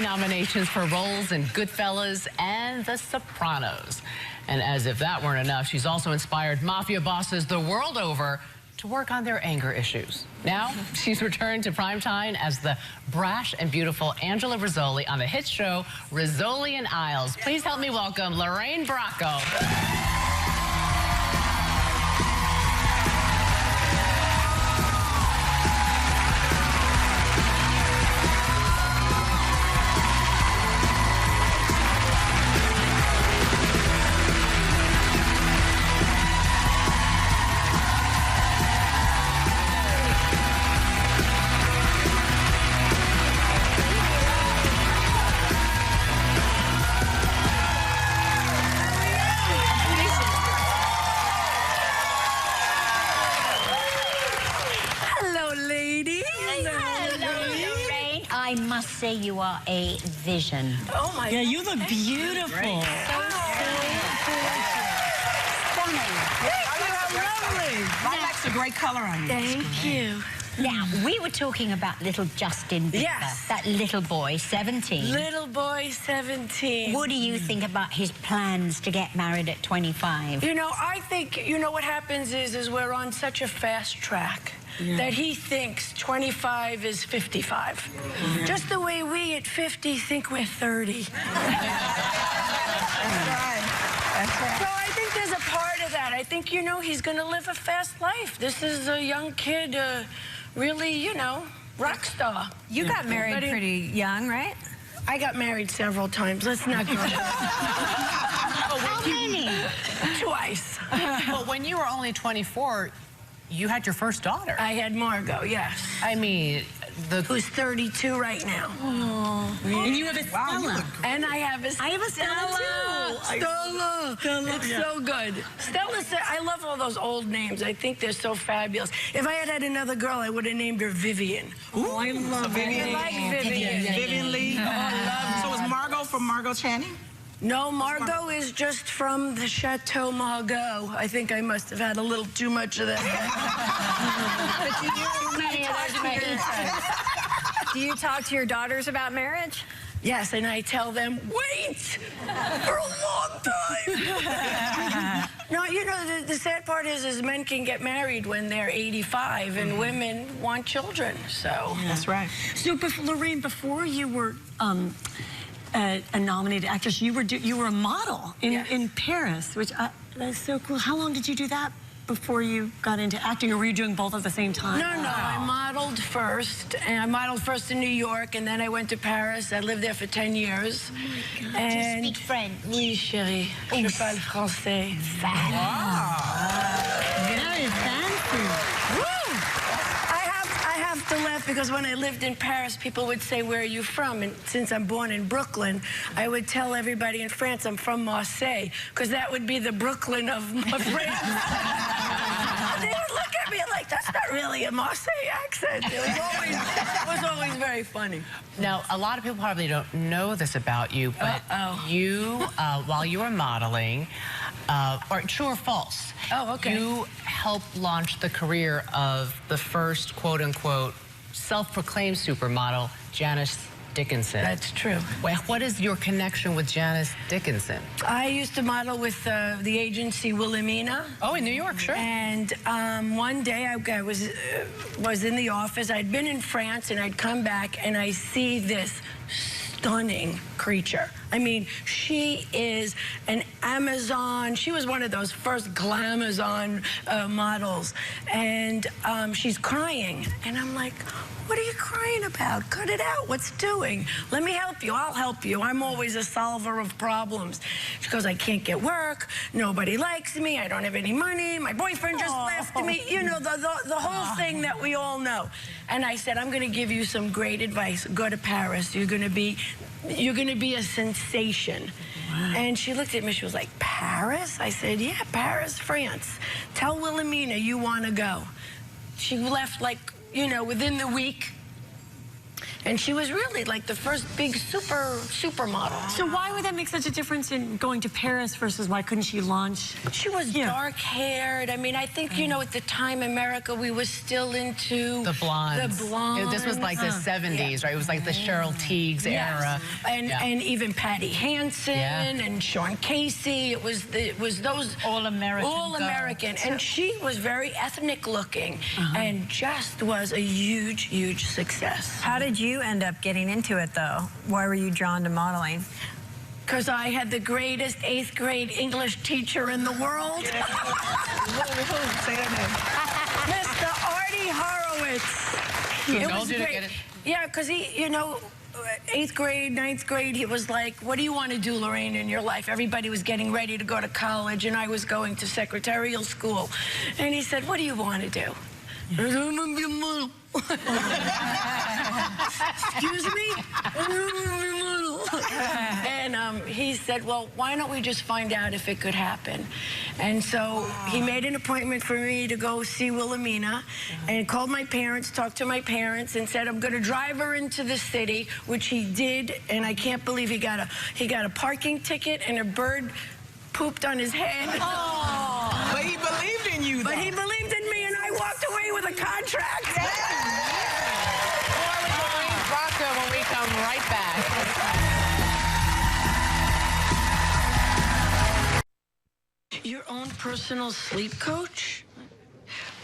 Emmy nominations for roles in Goodfellas and The Sopranos. And as if that weren't enough, she's also inspired mafia bosses the world over to work on their anger issues. Now, she's returned to primetime as the brash and beautiful Angela Rizzoli on the hit show Rizzoli and Isles. Please help me welcome Lorraine Bracco. I must say you are a vision. Oh my God. Yeah, you look beautiful. Stunning. That's a great color on you. Thank you. Now, we were talking about little Justin Bieber. Yes. That little boy, 17. Little boy, 17. What do you think about his plans to get married at 25? You know, I think, you know, what happens is we're on such a fast track that he thinks 25 is 55. Just the way we at 50 think we're 30. That's right. That's right. So I think there's a part of that. I think, you know, he's going to live a fast life. This is a young kid, really, you know, rock star. You got married pretty young, right? I got married several times. Let's not go there. How many? Twice. Well, when you were only 24, you had your first daughter. I had Margot, yes. I mean, who's 32 right now. And you have a Stella. And I have a Stella. Stella. It's so good. Stella said, I love all those old names. I think they're so fabulous. If I had had another girl, I would have named her Vivian. Ooh, I love I like Vivian. Vivian Lee. Oh, I love So is Margot from Margot Channing? No, Margot is just from the Chateau Margaux. I think I must have had a little too much of that. Do you talk to your daughters about marriage? Yes, and I tell them, wait for a long time. No, you know, the sad part is men can get married when they're 85, and women want children, so. That's right. So, Lorraine, before you were a nominated actress, you were a model in Paris, which that's so cool. How long did you do that before you got into acting, or were you doing both at the same time? No, I modeled first, and I modeled first in New York, and then I went to Paris. I lived there for 10 years. Oh my God. And do you speak French? Oui, chérie. Je parle français. Very fancy. Woo! I have to laugh because when I lived in Paris, people would say, where are you from? And since I'm born in Brooklyn, I would tell everybody in France I'm from Marseille, because that would be the Brooklyn of France. They would look at me like, that's not really a Marseille accent. It was always very funny. Now, a lot of people probably don't know this about you, but you, while you were modeling, or true or false, you helped launch the career of the first, quote-unquote, self-proclaimed supermodel, Janice Dickinson. That's true. Well, what is your connection with Janice Dickinson? I used to model with the agency Wilhelmina. Oh, in New York, sure. And one day I was in the office. I'd been in France, and I'd come back, and I see this stunning creature. I mean, she is an Amazon. She was one of those first glamazon models. And she's crying. And I'm like, what are you crying about? Cut it out. What's doing? Let me help you. I'll help you. I'm always a solver of problems. She goes, I can't get work. Nobody likes me. I don't have any money. My boyfriend just left me. You know, the whole thing that we all know. And I said, I'm going to give you some great advice. Go to Paris. You're going to be a sensation. Wow. And she looked at me. She was like, Paris? I said, yeah, Paris, France. Tell Wilhelmina you want to go. She left, like, you know, within the week. And she was really like the first big supermodel. So why would that make such a difference in going to Paris versus why couldn't she launch? She was dark-haired. I mean, I think, you know, at the time, America, we were still into the blondes. The blondes. This was like the 70s, right? It was like the Cheryl Tiegs era. And even Patty Hansen and Sean Casey. It was those All American. All American. And she was very ethnic looking and just was a huge, huge success. How did you end up getting into it, though? Why were you drawn to modeling? Because I had the greatest 8th grade English teacher in the world. Say her name. Mr. Artie Horowitz. He told you to get it? Yeah, because he, you know, 8th grade, 9th grade, he was like, what do you want to do, Lorraine, in your life? Everybody was getting ready to go to college, and I was going to secretarial school. And he said, what do you want to do? I don't want to be a model. Excuse me? I don't want to be a model. And he said, well, why don't we just find out if it could happen? And so he made an appointment for me to go see Wilhelmina and called my parents, talked to my parents, and said, I'm going to drive her into the city, which he did. And I can't believe he got a parking ticket and a bird pooped on his head. Oh. But he believed in you, though. But he believed in me, and I walked away with a contract. More with Lorraine Bracco when we come right back. Your own personal sleep coach?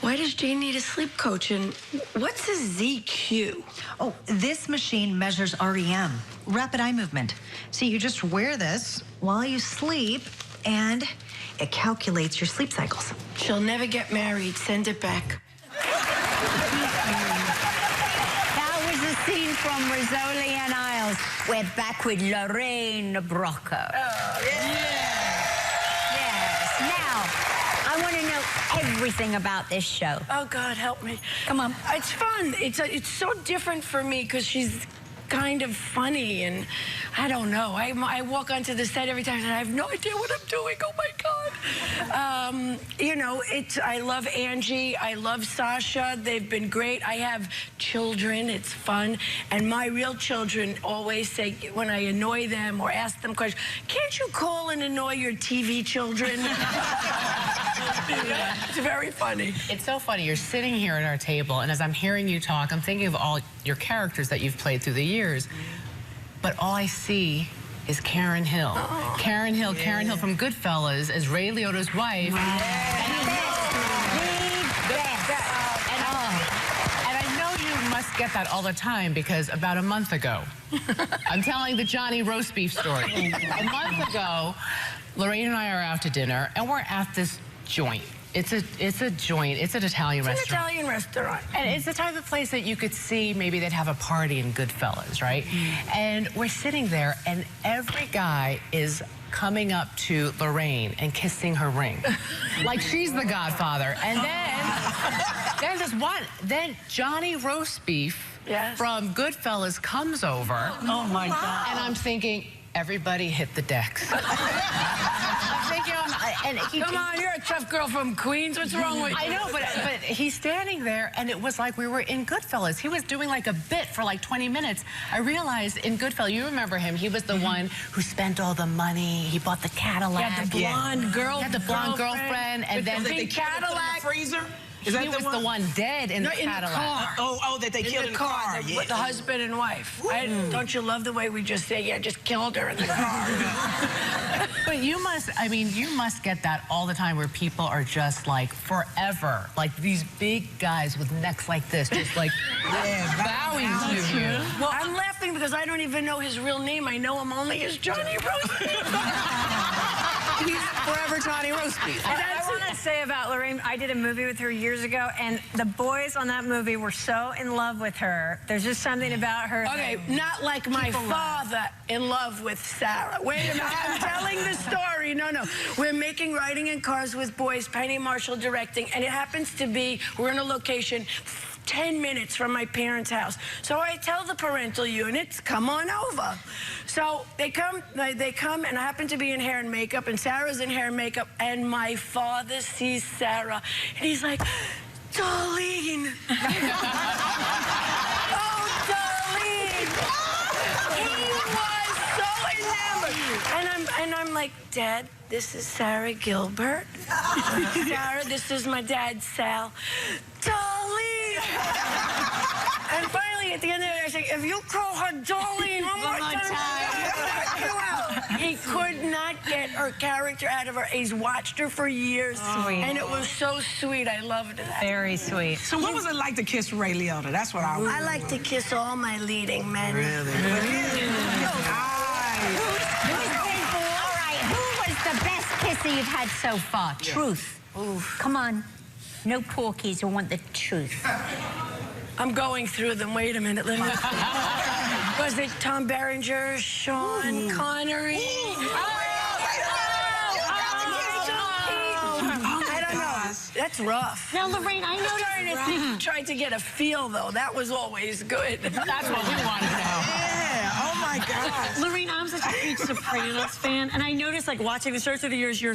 Why does Jane need a sleep coach? And what's a ZQ? Oh, this machine measures REM, rapid eye movement. See, you just wear this while you sleep, and it calculates your sleep cycles. She'll never get married. Send it back. That was a scene from Rizzoli and Isles. We're back with Lorraine Bracco. Oh, yeah. Now, I want to know everything about this show. Oh, God, help me. Come on. It's fun. It's so different for me because she's kind of funny, and I don't know. I walk onto the set every time and I have no idea what I'm doing. Oh, my God. You know, I love Angie. I love Sasha. They've been great. I have children. It's fun. And my real children always say, when I annoy them or ask them questions, can't you call and annoy your TV children? It's very funny. It's so funny. You're sitting here at our table, and as I'm hearing you talk, I'm thinking of all your characters that you've played through the years. But all I see is Karen Hill. Oh. Karen Hill from Goodfellas as Ray Liotta's wife. And I know you must get that all the time because about a month ago, I'm telling the Johnny roast beef story. A month ago, Lorraine and I are out to dinner, and we're at this joint. It's a joint. It's an Italian restaurant. It's an Italian restaurant. And it's the type of place that you could see maybe they'd have a party in Goodfellas, right? And we're sitting there, and every guy is coming up to Lorraine and kissing her ring. Like she's the godfather. And then Johnny Roast Beef from Goodfellas comes over. Oh, my God. And I'm thinking, everybody hit the decks. Come on, you're a tough girl from Queens. What's wrong with you? I know, but he's standing there, and it was like we were in Goodfellas. He was doing like a bit for like 20 minutes. I realized in Goodfellas, you remember him, he was the one who spent all the money. He bought the Cadillac. Yeah, the blonde girl. He had the blonde girlfriend, and then the big Cadillac. Freezer? He was the one dead in the Cadillac. Oh, that they killed in the car. The husband and wife. Don't you love the way we just say, yeah, just killed her in the car? But you must get that all the time where people are just like forever, like these big guys with necks like this, just like bowing to you. Well, I'm laughing because I don't even know his real name. I know him only as Johnny Roast Beef. He's forever Johnny Roast Beef. I want to say about Lorraine, I did a movie with her years ago, and the boys on that movie were so in love with her. There's just something about her. Okay, not like my father in love with Sarah. Wait a minute, I'm telling the story. No. We're making Riding in Cars with Boys, Penny Marshall directing, and it happens to be, we're in a location 10 minutes from my parents' house. So I tell the parental units, come on over. So they come, and I happen to be in hair and makeup, and Sarah's in hair and makeup, and my father sees Sarah, and he's like, Darlene. Oh, Darlene. And I'm like, Dad, this is Sarah Gilbert. Sarah, this is my dad, Sal. Darlene! And finally, at the end of it, I say, if you call her Darlene one more time, he could not get her character out of her. He's watched her for years. Sweet. And it was so sweet. I loved that. Very sweet. So what was it like to kiss Ray Liotta? That's what I want. I like to kiss all my leading men. Really? All right, who was the best kisser you've had so far? Truth. Come on. No porkies. I want the truth. I'm going through them. Wait a minute. Let me. Was it Tom Berenger, Sean Connery? I don't know. That's rough. Now, Lorraine, I know Tried to get a feel, though. That was always good. That's what we want to know. Yeah. Oh my God. Lorraine, I'm such a huge Sopranos fan, and I noticed, like, watching the show through the years, your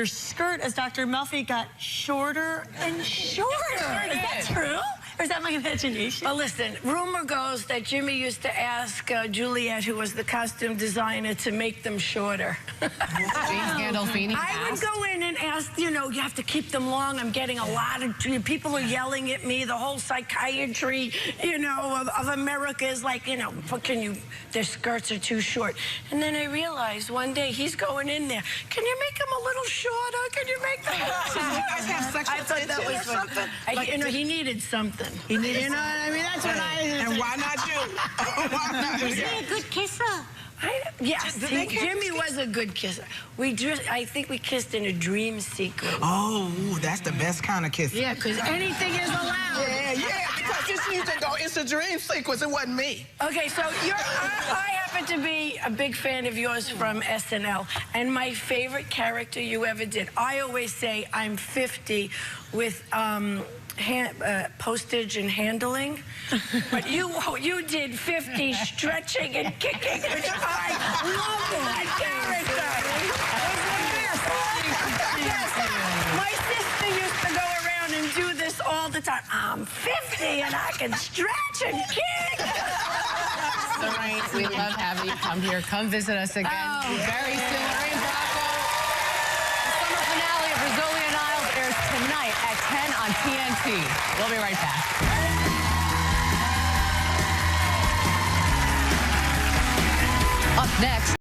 skirt as Dr. Melfi got shorter and shorter. Is that true? Or is that my imagination? Well, listen, rumor goes that Jimmy used to ask Juliet, who was the costume designer, to make them shorter. James Gandolfini I would go in and ask, you know, you have to keep them long. I'm getting a lot of, people are yelling at me. The whole psychiatry, you know, of America is like, you know, what can you, their skirts are too short. And then I realized one day he's going in there, can you make them a little shorter? Can you make them a little You guys have sexual I thought that tension was or something? you know, he needed something. He needed, you know what I mean? That's what I. And why not you? Why not you? Is he a good kisser? Yes, Did they Jimmy was a good kisser. I think we kissed in a dream sequence. Oh, that's the best kind of kiss. Yeah, because anything is allowed. Yeah, because this used to go, it's a dream sequence, it wasn't me. Okay, so I happen to be a big fan of yours from SNL, and my favorite character you ever did. I always say I'm 50 with postage and handling, but you did 50 stretching and kicking, which I love that character. It was the best. My sister used to go around and do this all the time. I'm 50 and I can stretch and kick. Lorraine, we love having you come here. Come visit us again very soon. Lorraine Bracco. The summer finale of Rizzoli and Isles airs tonight at 10 on TNT. We'll be right back. Up next.